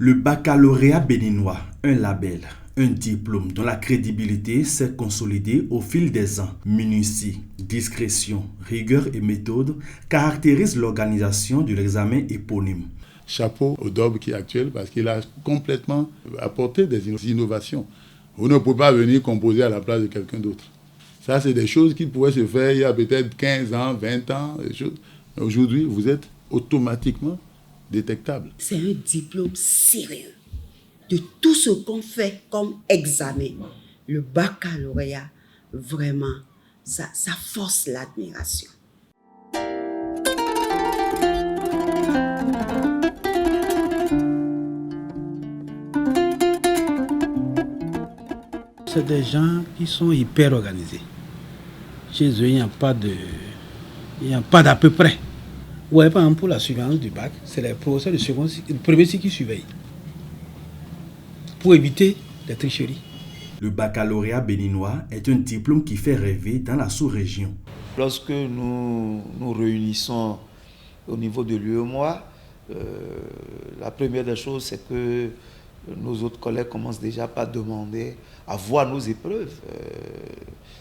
Le baccalauréat béninois, un label, un diplôme dont la crédibilité s'est consolidée au fil des ans. Minutie, discrétion, rigueur et méthode caractérisent l'organisation de l'examen éponyme. Chapeau au DOB qui est actuel parce qu'il a complètement apporté des innovations. Vous ne pouvez pas venir composer à la place de quelqu'un d'autre. Ça, c'est des choses qui pouvaient se faire il y a peut-être 15 ans, 20 ans. Aujourd'hui, vous êtes automatiquement détectable. C'est un diplôme sérieux de tout ce qu'on fait comme examen. Le baccalauréat, vraiment, ça force l'admiration. C'est des gens qui sont hyper organisés. Chez eux, il n'y a pas d'à peu près. Ouais, par exemple, pour la surveillance du bac, c'est les professeurs de premier cycle qui surveillent pour éviter les tricheries. Le baccalauréat béninois est un diplôme qui fait rêver dans la sous-région. Lorsque nous nous réunissons au niveau de l'UEMOA, la première des choses, c'est que nos autres collègues commencent déjà par demander à voir nos épreuves.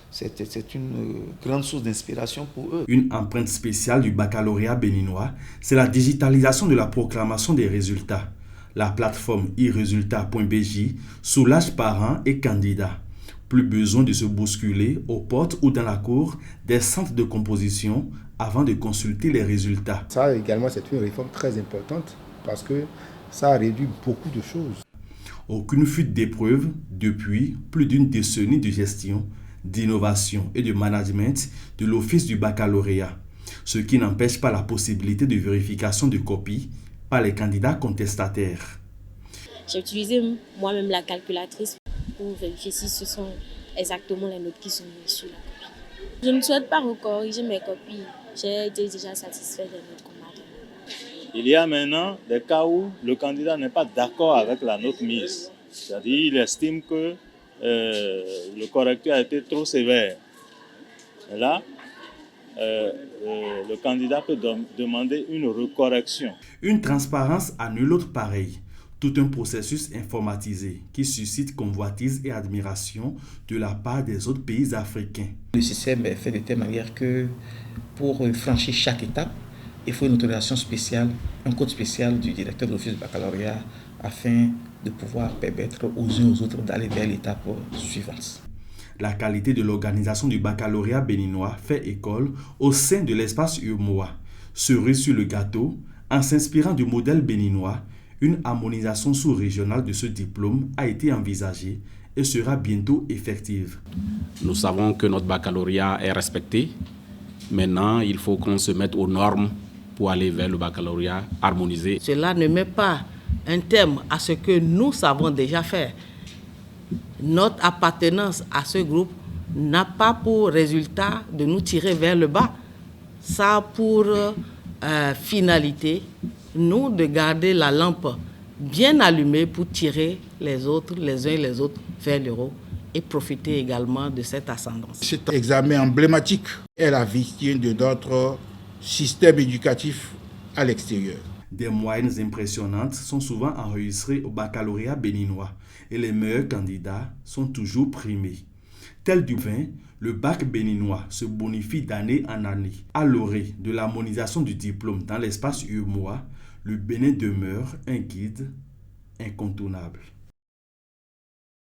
C'est une grande source d'inspiration pour eux. Une empreinte spéciale du baccalauréat béninois, c'est la digitalisation de la proclamation des résultats. La plateforme iresultat.bj soulage parents et candidats. Plus besoin de se bousculer aux portes ou dans la cour des centres de composition avant de consulter les résultats. Ça également, c'est une réforme très importante parce que ça réduit beaucoup de choses. Aucune fuite d'épreuves depuis plus d'une décennie de gestion, d'innovation et de management de l'office du baccalauréat, ce qui n'empêche pas la possibilité de vérification de copies par les candidats contestataires. J'ai utilisé moi-même la calculatrice pour vérifier si ce sont exactement les notes qui sont mises sur la copie. Je ne souhaite pas recorriger mes copies. J'ai été déjà satisfait des notes qu'on m'a données. Il y a maintenant des cas où le candidat n'est pas d'accord avec la note mise. C'est-à-dire qu'il estime que le correcteur a été trop sévère. Et là, le candidat peut demander une recorrection. Une transparence à nul autre pareil. Tout un processus informatisé qui suscite convoitise et admiration de la part des autres pays africains. Le système est fait de telle manière que pour franchir chaque étape, il faut une autorisation spéciale, un code spécial du directeur de l'office du baccalauréat afin de pouvoir permettre aux uns et aux autres d'aller vers l'étape suivante. La qualité de l'organisation du baccalauréat béninois fait école au sein de l'espace UEMOA. Cerise sur le gâteau, en s'inspirant du modèle béninois, une harmonisation sous-régionale de ce diplôme a été envisagée et sera bientôt effective. Nous savons que notre baccalauréat est respecté. Maintenant, il faut qu'on se mette aux normes pour aller vers le baccalauréat harmonisé. Cela ne met pas un terme à ce que nous savons déjà faire. Notre appartenance à ce groupe n'a pas pour résultat de nous tirer vers le bas. Ça a pour finalité, nous, de garder la lampe bien allumée pour tirer les autres, les uns et les autres, vers le haut et profiter également de cette ascendance. Cet examen emblématique est la vitrine de notre système éducatif à l'extérieur. Des moyennes impressionnantes sont souvent enregistrées au baccalauréat béninois et les meilleurs candidats sont toujours primés. Tel du vin, le bac béninois se bonifie d'année en année. À l'orée de l'harmonisation du diplôme dans l'espace UEMOA, le Bénin demeure un guide incontournable.